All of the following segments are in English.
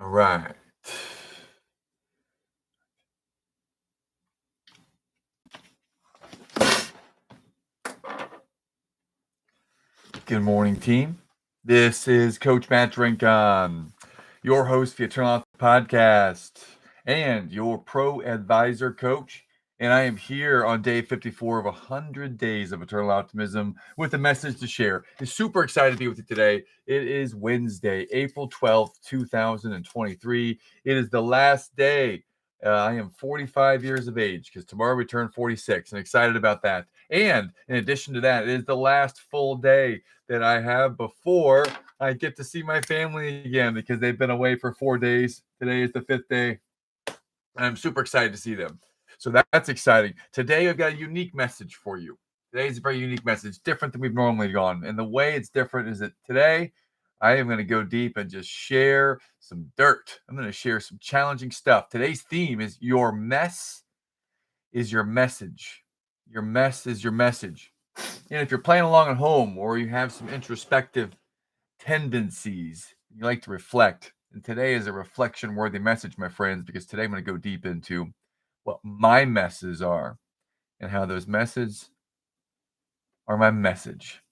All right. Good morning, team. This is Coach Matt Rincon, your host for the Eternal Optimist podcast and your pro advisor coach. And I am here on day 54 of 100 days of Eternal Optimism with a message to share. I'm super excited to be with you today. It is Wednesday, April 12th, 2023. It is the last day. I am 45 years of age because tomorrow we turn 46 and excited about that. And in addition to that, it is the last full day that I have before I get to see my family again because they've been away for 4 days. Today is the fifth day, and I'm super excited to see them. So that's exciting. Today, I've got a unique message for you. Today is a very unique message, different than we've normally gone. And the way it's different is that today, I am going to go deep and just share some dirt. I'm going to share some challenging stuff. Today's theme is your mess is your message. Your mess is your message. And if you're playing along at home or you have some introspective tendencies, you like to reflect. And today is a reflection worthy message, my friends, because today I'm going to go deep into what my messes are and how those messes are my message.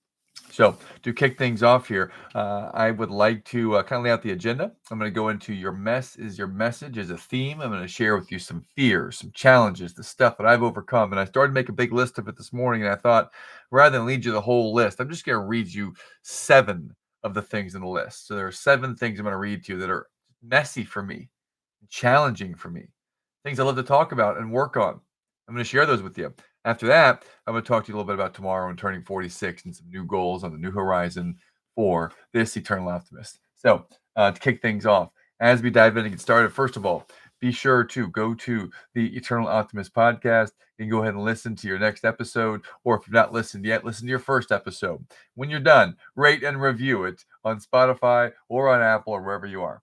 So, to kick things off here, I would like to kind of lay out the agenda. I'm going to go into your mess is your message as a theme. I'm going to share with you some fears, some challenges, the stuff that I've overcome. And I started to make a big list of it this morning. And I thought, rather than lead you the whole list, I'm just going to read you 7 of the things in the list. So, there are 7 things I'm going to read to you that are messy for me, challenging for me, things I love to talk about and work on. I'm going to share those with you. After that, I'm going to talk to you a little bit about tomorrow and turning 46 and some new goals on the new horizon for this Eternal Optimist. So, to kick things off, as we dive in and get started, first of all, be sure to go to the Eternal Optimist podcast and go ahead and listen to your next episode. Or if you've not listened yet, listen to your first episode. When you're done, rate and review it on Spotify or on Apple or wherever you are.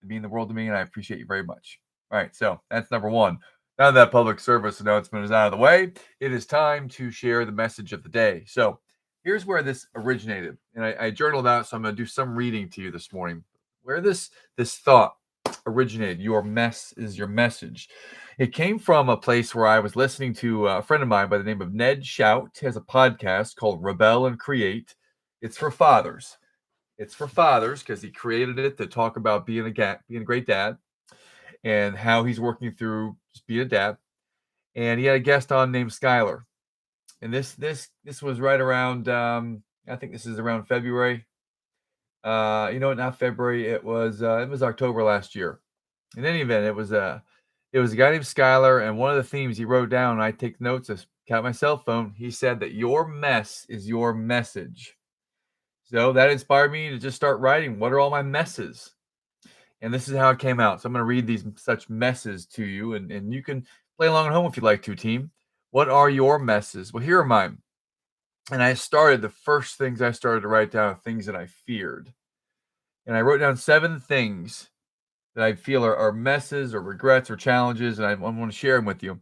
It means the world to me, and I appreciate you very much. All right, so that's number one. Now that public service announcement is out of the way, it is time to share the message of the day. So here's where this originated, and I journaled out, so I'm going to do some reading to you this morning. Where this thought originated, your mess is your message. It came from a place where I was listening to a friend of mine by the name of Ned Shout. He has a podcast called Rebel and Create. It's for fathers. It's for fathers because he created it to talk about being a great dad and how he's working through just being a dad. And he had a guest on named Skylar. And this was right around I think this is around February. Not February. It was October last year. In any event, it was a guy named Skylar, and one of the themes he wrote down, and I take notes, I got my cell phone. He said that your mess is your message. So that inspired me to just start writing. What are all my messes? And this is how it came out. So I'm going to read these such messes to you, and you can play along at home if you'd like to, team. What are your messes? Well, here are mine. And the first things I started to write down are things that I feared. And I wrote down 7 things that I feel are messes or regrets or challenges, and I want to share them with you.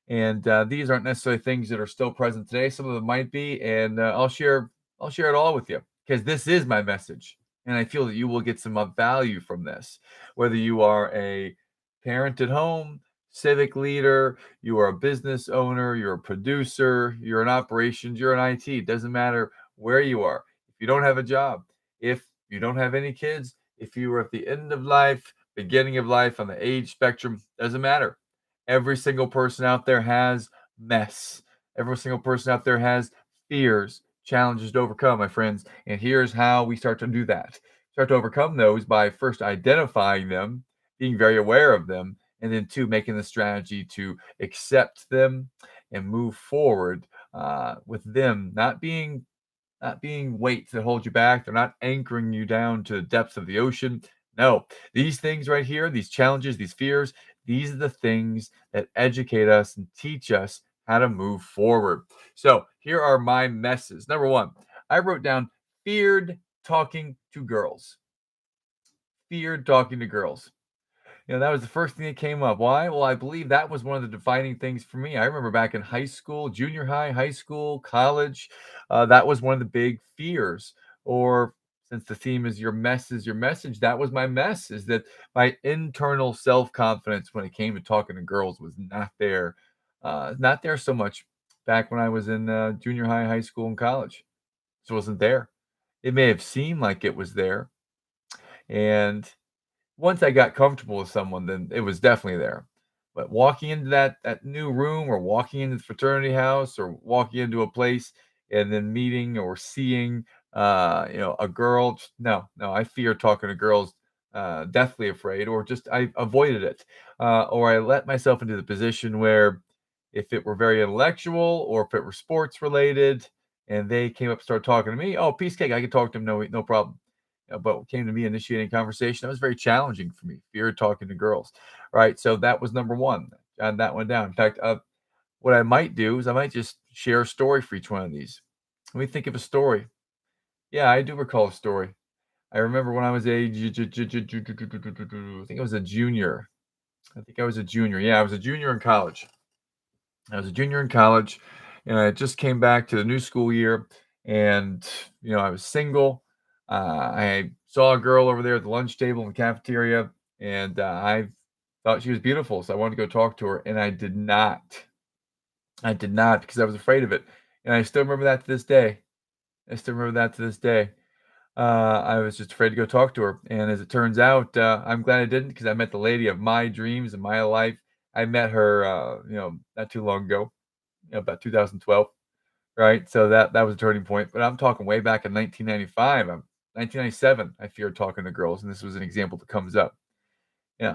And these aren't necessarily things that are still present today. Some of them might be, and I'll share it all with you because this is my message, and I feel that you will get some value from this. Whether you are a parent at home, civic leader, you are a business owner, you're a producer, you're in operations, you're in IT. It doesn't matter where you are. If you don't have a job, if you don't have any kids, if you are at the end of life, beginning of life, on the age spectrum, doesn't matter. Every single person out there has mess. Every single person out there has fears, challenges to overcome, my friends. And here's how we start to do that. Start to overcome those by first identifying them, being very aware of them, and then 2, making the strategy to accept them and move forward with them, not being weights that hold you back. They're not anchoring you down to the depths of the ocean. No, these things right here, these challenges, these fears, these are the things that educate us and teach us how to move forward. So here are my messes. Number 1, I wrote down feared talking to girls. Feared talking to girls. That was the first thing that came up. Why? Well, I believe that was one of the defining things for me. I remember back in high school, junior high, high school, college, that was one of the big fears, or since the theme is your mess is your message, that was my mess, is that my internal self-confidence when it came to talking to girls was not there. Not there so much back when I was in junior high, high school, and college. It wasn't there. It may have seemed like it was there. And once I got comfortable with someone, then it was definitely there. But walking into that new room or walking into the fraternity house or walking into a place and then meeting or seeing, a girl, no, I fear talking to girls, deathly afraid, or just I avoided it. Or I let myself into the position where if it were very intellectual or if it were sports related and they came up and started talking to me, oh, piece of cake, I could talk to them, no problem. But what came to me initiating conversation, that was very challenging for me. Fear of talking to girls, right? So that was number one. And that went down. In fact, what I might do is I might just share a story for each one of these. Let me think of a story. Yeah, I do recall a story. I remember when I was I think I was a junior. I think I was a junior. Yeah, I was a junior in college. I was a junior in college, and I just came back to the new school year, and I was single. I saw a girl over there at the lunch table in the cafeteria, and I thought she was beautiful, so I wanted to go talk to her, and I did not. I did not because I was afraid of it, and I still remember that to this day. I still remember that to this day. I was just afraid to go talk to her, and as it turns out, I'm glad I didn't because I met the lady of my dreams in my life. I met her, not too long ago, about 2012, right? So that was a turning point. But I'm talking way back in 1995. 1997. I feared talking to girls, and this was an example that comes up.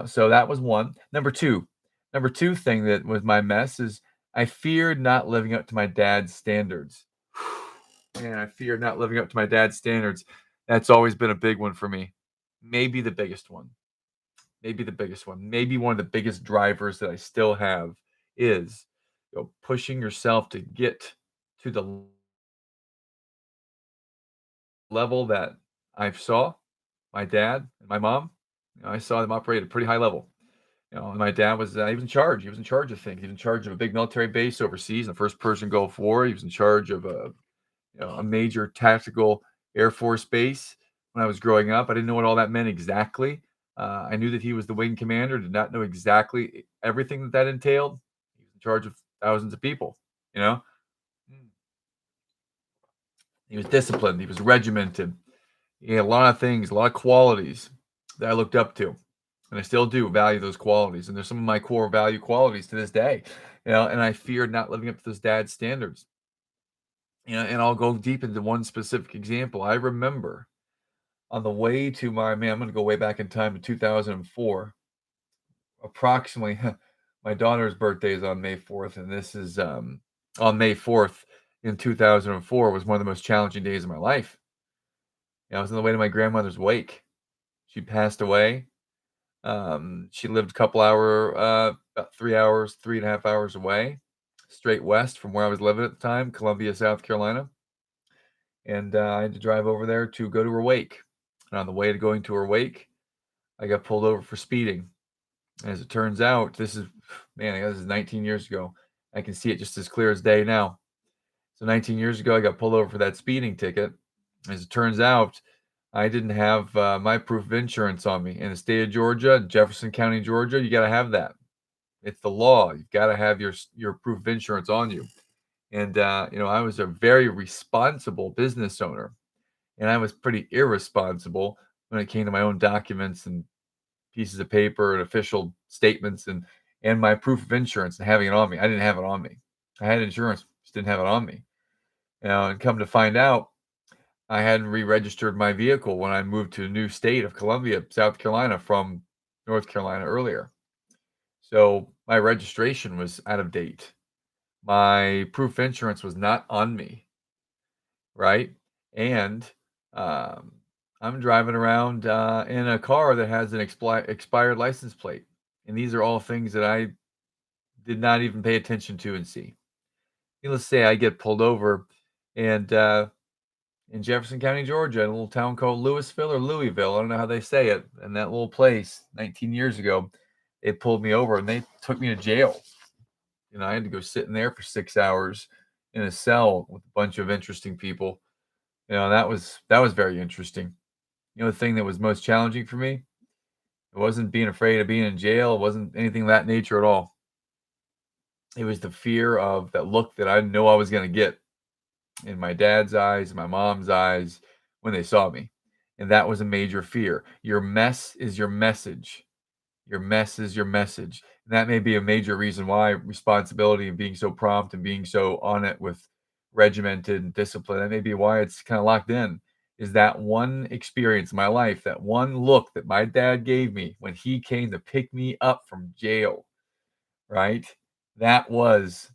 So that was one. Number two thing that was my mess is I feared not living up to my dad's standards. Man, I feared not living up to my dad's standards. That's always been a big one for me. Maybe the biggest one. Maybe the biggest one. Maybe one of the biggest drivers that I still have is pushing yourself to get to the level that I saw my dad and my mom. I saw them operate at a pretty high level. And my dad was he was in charge. He was in charge of things. He was in charge of a big military base overseas in the first Persian Gulf War. He was in charge of a major tactical Air Force base when I was growing up. I didn't know what all that meant exactly. I knew that he was the wing commander. Did not know exactly everything that entailed. He was in charge of thousands of people. You know, he was disciplined. He was regimented. He had a lot of things, a lot of qualities that I looked up to, and I still do value those qualities. And there's some of my core value qualities to this day. And I feared not living up to those dad's standards. And I'll go deep into one specific example. I remember on the way to I'm going to go way back in time to 2004. Approximately, my daughter's birthday is on May 4th, and this is on May 4th in 2004 was one of the most challenging days of my life. I was on the way to my grandmother's wake. She passed away. She lived a couple about 3 hours, 3.5 hours away, straight west from where I was living at the time, Columbia, South Carolina. And I had to drive over there to go to her wake. And on the way to going to her wake, I got pulled over for speeding. And as it turns out, this is 19 years ago. I can see it just as clear as day now. So 19 years ago, I got pulled over for that speeding ticket. As it turns out, I didn't have my proof of insurance on me. In the state of Georgia, Jefferson County, Georgia, you got to have that. It's the law. You've got to have your proof of insurance on you. And I was a very responsible business owner, and I was pretty irresponsible when it came to my own documents and pieces of paper and official statements and my proof of insurance and having it on me. I didn't have it on me. I had insurance, just didn't have it on me. And come to find out, I hadn't re-registered my vehicle when I moved to a new state of Columbia, South Carolina from North Carolina earlier. So my registration was out of date. My proof of insurance was not on me, right? And um, I'm driving around in a car that has an expired license plate. And these are all things that I did not even pay attention to and see. Let's say I get pulled over and in Jefferson County, Georgia, in a little town called Louisville or Louisville. I don't know how they say it. In that little place 19 years ago, they pulled me over and they took me to jail. I had to go sit in there for 6 hours in a cell with a bunch of interesting people. That was very interesting. The thing that was most challenging for me, it wasn't being afraid of being in jail. It wasn't anything of that nature at all. It was the fear of that look that I know I was going to get in my dad's eyes, my mom's eyes when they saw me. And that was a major fear. Your mess is your message. Your mess is your message. And that may be a major reason why responsibility and being so prompt and being so on it with regimented and discipline, that may be why it's kind of locked in. Is that one experience in my life, that one look that my dad gave me when he came to pick me up from jail, right? That was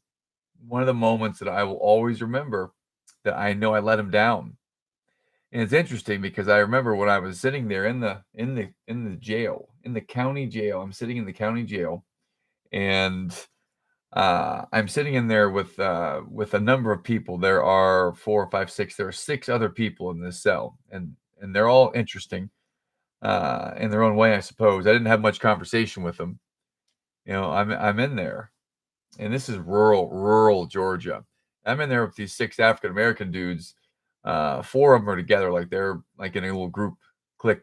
one of the moments that I will always remember that I know I let him down. And it's interesting because I remember when I was sitting there in the jail, in the county jail. I'm sitting in the county jail, and I'm sitting in there with a number of people. There are 4 or 5, 6. There are 6 other people in this cell, and they're all interesting in their own way, I suppose. I didn't have much conversation with them. I'm in there, and this is rural Georgia. I'm in there with these 6 African American dudes. 4 of them are together, like they're like in a little group, clique,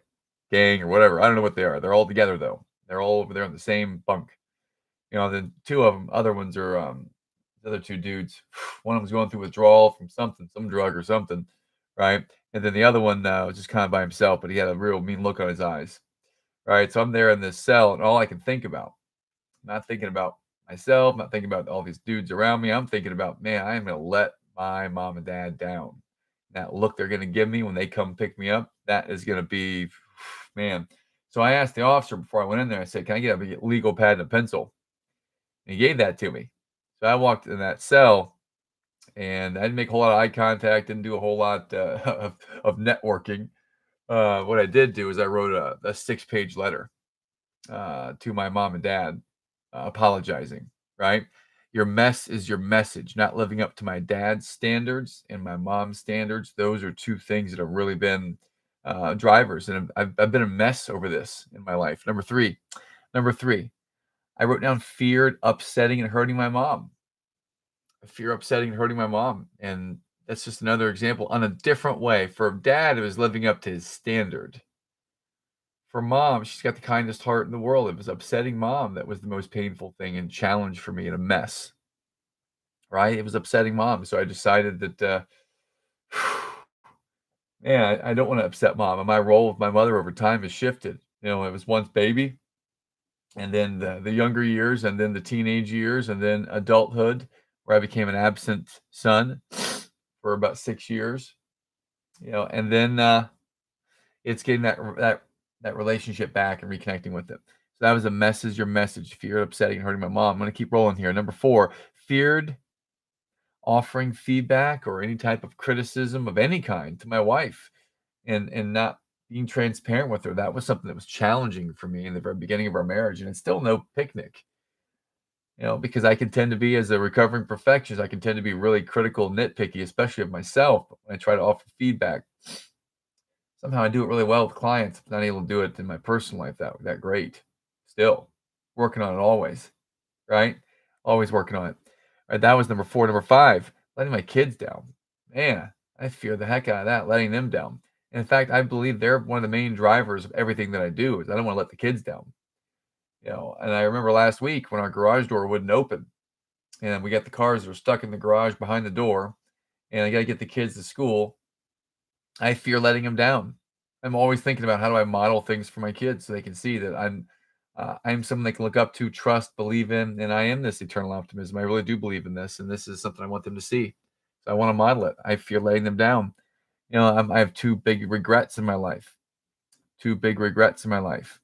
gang, or whatever. I don't know what they are. They're all together though. They're all over there in the same bunk. Then 2 of them, other ones are the other 2 dudes. One of them's going through withdrawal from something, some drug or something, right? And then the other one was just kind of by himself, but he had a real mean look on his eyes, right? So I'm there in this cell, and all I can think about, not thinking about myself, not thinking about all these dudes around me. I'm thinking about, man, I am gonna let my mom and dad down. That look they're gonna give me when they come pick me up, that is gonna be, man. So I asked the officer before I went in there, I said, "Can I get a legal pad and a pencil?" And he gave that to me. So I walked in that cell, and I didn't make a whole lot of eye contact, didn't do a whole lot of networking. What I did do is I wrote a 6-page letter to my mom and dad, apologizing, right? Your mess is your message, not living up to my dad's standards and my mom's standards. Those are 2 things that have really been drivers. And I've been a mess over this in my life. Number three, I wrote down feared upsetting and hurting my mom. I fear upsetting and hurting my mom. And that's just another example on a different way. For dad, it was living up to his standard. For mom, she's got the kindest heart in the world. It was upsetting mom that was the most painful thing and challenge for me and a mess, right? It was upsetting mom. So I decided that, man, I don't want to upset mom. And my role with my mother over time has shifted. It was once baby, and then the younger years, and then the teenage years, and then adulthood, where I became an absent son for about 6 years, and then it's getting that relationship back and reconnecting with it. So that was a message, your message, feared upsetting and hurting my mom. I'm gonna keep rolling here. Number 4, feared offering feedback or any type of criticism of any kind to my wife and not being transparent with her. That was something that was challenging for me in the very beginning of our marriage, and it's still no picnic, because I can tend to be, as a recovering perfectionist, I can tend to be really critical, nitpicky, especially of myself. But when I try to offer feedback, somehow I do it really well with clients. I'm not able to do it in my personal life that great. Still working on it always, right? Always working on it. Right, that was number 4. Number 5, letting my kids down. Man, I fear the heck out of that, letting them down. And in fact, I believe they're one of the main drivers of everything that I do. Is I don't want to let the kids down. And I remember last week when our garage door wouldn't open, and we got the cars that were stuck in the garage behind the door, and I got to get the kids to school. I fear letting them down. I'm always thinking about how do I model things for my kids so they can see that I'm someone they can look up to, trust, believe in, and I am this eternal optimism. I really do believe in this, and this is something I want them to see. So I want to model it. I fear letting them down. I have 2 big regrets in my life. 2 big regrets in my life.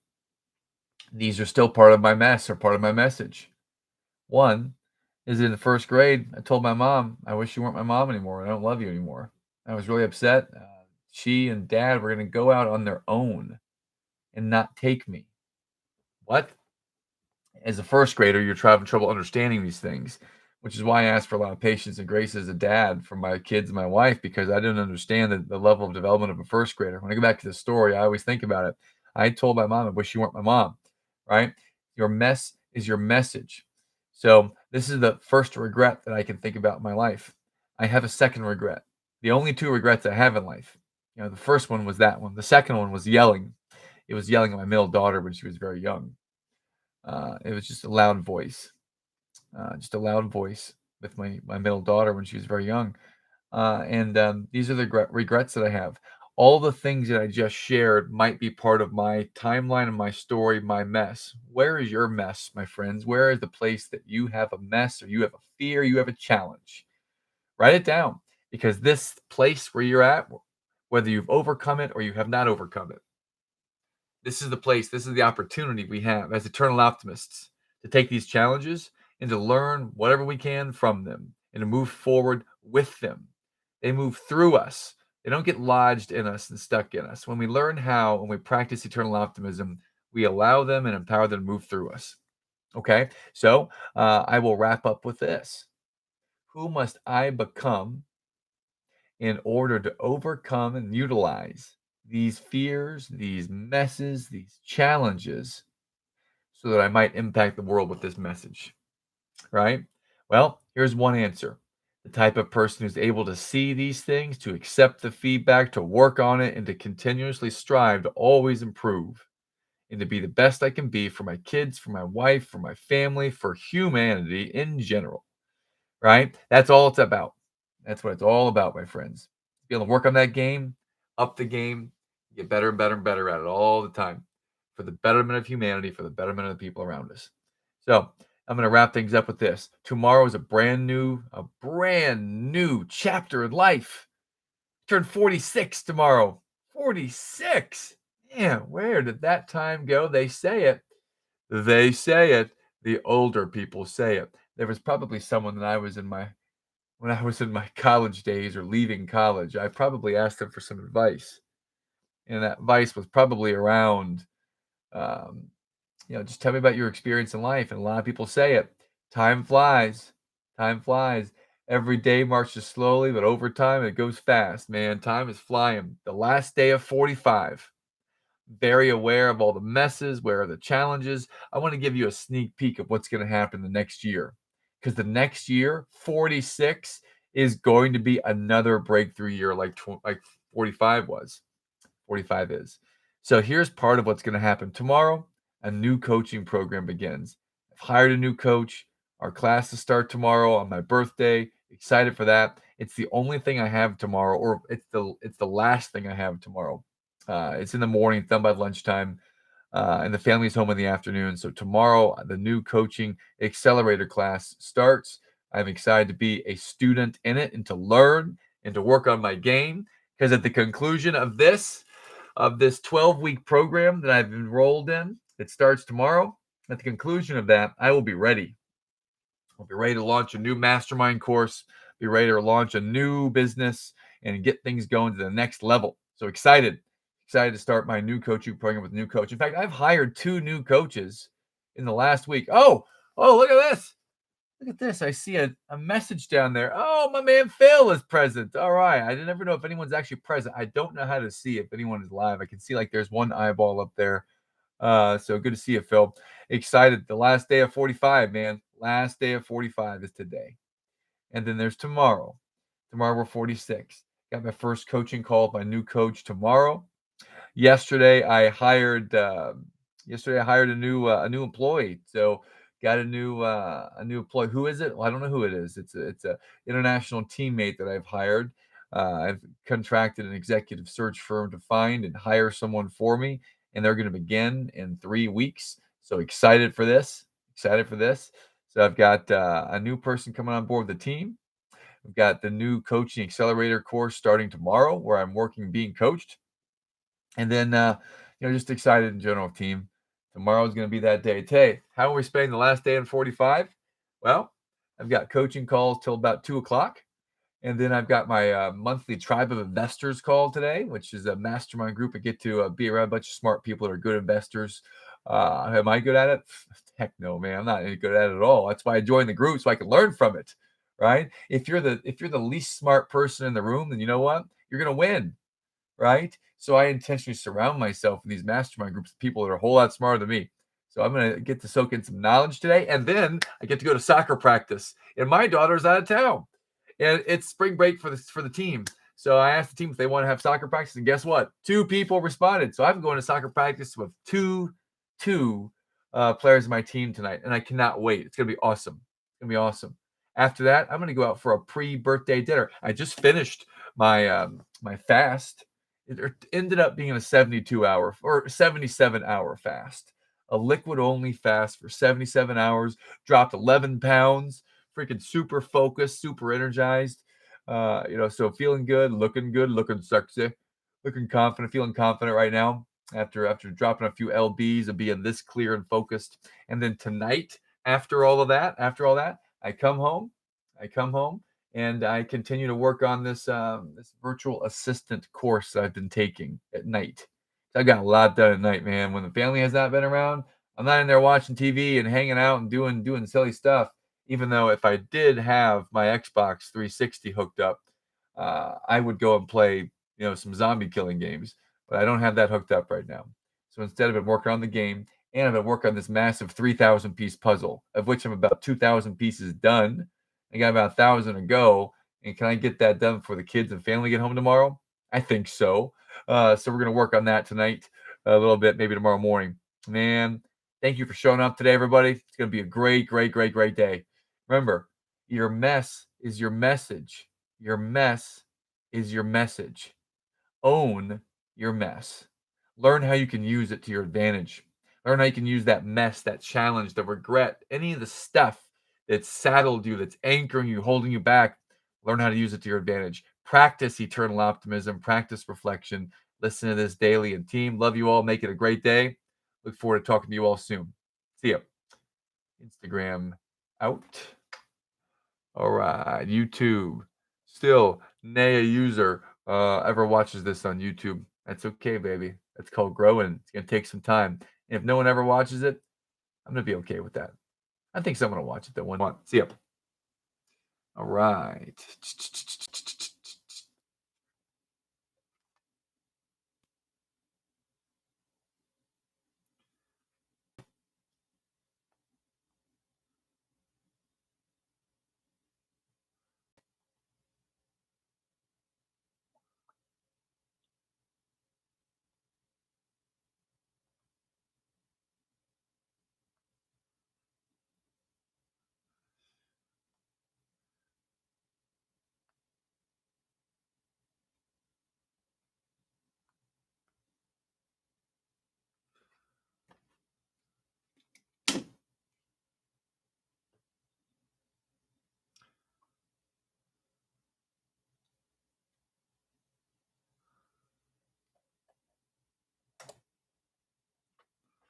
These are still part of my mess or part of my message. One is in the 1st grade, I told my mom, "I wish you weren't my mom anymore. I don't love you anymore." I was really upset. She and dad were going to go out on their own and not take me. What? As a 1st grader, you're having trouble understanding these things, which is why I ask for a lot of patience and grace as a dad for my kids and my wife, because I didn't understand the level of development of a 1st grader. When I go back to the story, I always think about it. I told my mom, "I wish you weren't my mom," right? Your mess is your message. So this is the 1st regret that I can think about in my life. I have a 2nd regret. The only 2 regrets I have in life. The first one was that one. The second one was yelling. It was yelling at my middle daughter when she was very young. It was just a loud voice, with my middle daughter when she was very young. And these are the regrets that I have. All the things that I just shared might be part of my timeline and my story, my mess. Where is your mess, my friends? Where is the place that you have a mess or you have a fear, you have a challenge? Write it down, because this place where you're at, whether you've overcome it or you have not overcome it, this is the place, this is the opportunity we have as eternal optimists to take these challenges and to learn whatever we can from them and to move forward with them. They move through us. They don't get lodged in us and stuck in us. When we learn how and we practice eternal optimism, we allow them and empower them to move through us. Okay, so I will wrap up with this. Who must I become in order to overcome and utilize these fears, these messes, these challenges, so that I might impact the world with this message, right? Well, here's one answer: the type of person who's able to see these things, to accept the feedback, to work on it, and to continuously strive to always improve and to be the best I can be for my kids, for my wife, for my family, for humanity in general, right? That's all it's about. That's what it's all about, my friends. Be able to work on that game, up the game, get better and better and better at it all the time for the betterment of humanity, for the betterment of the people around us. So I'm going to wrap things up with this. Tomorrow is a brand new chapter in life. Turn 46 tomorrow. 46. Man, where did that time go? They say it. They say it. The older people say it. There was probably someone that I was in my when I was in my college days or leaving college, I probably asked them for some advice. And that advice was probably around, um, just tell me about your experience in life. And a lot of people say it: time flies, time flies. Every day marches slowly, but over time it goes fast, man. Time is flying. The last day of 45. Very aware of all the messes, where are the challenges. I want to give you a sneak peek of what's going to happen the next year. Because the next year, 46, is going to be another breakthrough year like 45 was. 45 is. So here's part of what's going to happen. Tomorrow, a new coaching program begins. I've hired a new coach. Our classes start tomorrow on my birthday. Excited for that. It's the only thing I have tomorrow, or it's the last thing I have tomorrow. It's in the morning, done by lunchtime, and the family's home in the afternoon. So tomorrow, the new coaching accelerator class starts. I'm excited to be a student in it and to learn and to work on my game. Because at the conclusion of this 12-week program that I've enrolled in, that starts tomorrow, at the conclusion of that, I will be ready. I'll be ready to launch a new mastermind course, be ready to launch a new business and get things going to the next level. So excited to start my new coaching program with a new coach. In fact, I've hired 2 new coaches in the last week. Oh, look at this. Look at this. I see a message down there. Oh, my man Phil is present. All right. I never know if anyone's actually present. I don't know how to see if anyone is live. I can see like there's one eyeball up there. So good to see you, Phil. Excited. The last day of 45, man. Last day of 45 is today. And then there's tomorrow. Tomorrow we're 46. Got my first coaching call with my new coach tomorrow. Yesterday I hired a new employee. So got a new employee. Who is it? Well, I don't know who it is. It's a international teammate that I've hired. I've contracted an executive search firm to find and hire someone for me, and they're going to begin in 3 weeks. So excited for this. Excited for this. So I've got a new person coming on board the team. We've got the new coaching accelerator course starting tomorrow, where I'm working being coached. And then, just excited in general, team. Tomorrow is going to be that day. Hey, how are we spending the last day in 45? Well, I've got coaching calls till about 2 o'clock. And then I've got my monthly Tribe of Investors call today, which is a mastermind group. I get to be around a bunch of smart people that are good investors. Am I good at it? Heck no, man. I'm not any good at it at all. That's why I joined the group, so I can learn from it, right? If you're the least smart person in the room, then you know what? You're going to win, right? So I intentionally surround myself in these mastermind groups of people that are a whole lot smarter than me. So I'm going to get to soak in some knowledge today. And then I get to go to soccer practice. And my daughter's out of town. And it's spring break for the team. So I asked the team if they want to have soccer practice, and guess what? 2 people responded. So I'm going to soccer practice with two players of my team tonight, and I cannot wait. It's gonna be awesome. It's gonna be awesome. After that, I'm gonna go out for a pre-birthday dinner. I just finished my fast. It ended up being a 72 hour or 77-hour fast. A liquid only fast for 77 hours, dropped 11 pounds, freaking super focused, super energized. So feeling good, looking sexy, looking confident, feeling confident right now after dropping a few lbs and being this clear and focused. And then tonight, after all that, I come home and I continue to work on this virtual assistant course that I've been taking at night. I got a lot done at night, man. When the family has not been around, I'm not in there watching TV and hanging out and doing silly stuff. Even though if I did have my Xbox 360 hooked up, I would go and play, some zombie killing games. But I don't have that hooked up right now. So instead, I've been working on the game, and I've been working on this massive 3,000 piece puzzle, of which I'm about 2,000 pieces done. I got about 1,000 to go. And can I get that done before the kids and family get home tomorrow? I think so. So we're gonna work on that tonight a little bit, maybe tomorrow morning. Man, thank you for showing up today, everybody. It's gonna be a great, great, great, great day. Remember, your mess is your message. Your mess is your message. Own your mess. Learn how you can use it to your advantage. Learn how you can use that mess, that challenge, the regret, any of the stuff that's saddled you, that's anchoring you, holding you back. Learn how to use it to your advantage. Practice eternal optimism, practice reflection. Listen to this daily. And team, love you all. Make it a great day. Look forward to talking to you all soon. See ya. Instagram out. All right, YouTube. Still, nay a user ever watches this on YouTube. That's okay, baby. That's called growing. It's gonna take some time. And if no one ever watches it, I'm gonna be okay with that. I think someone will watch it that one. See ya. All right.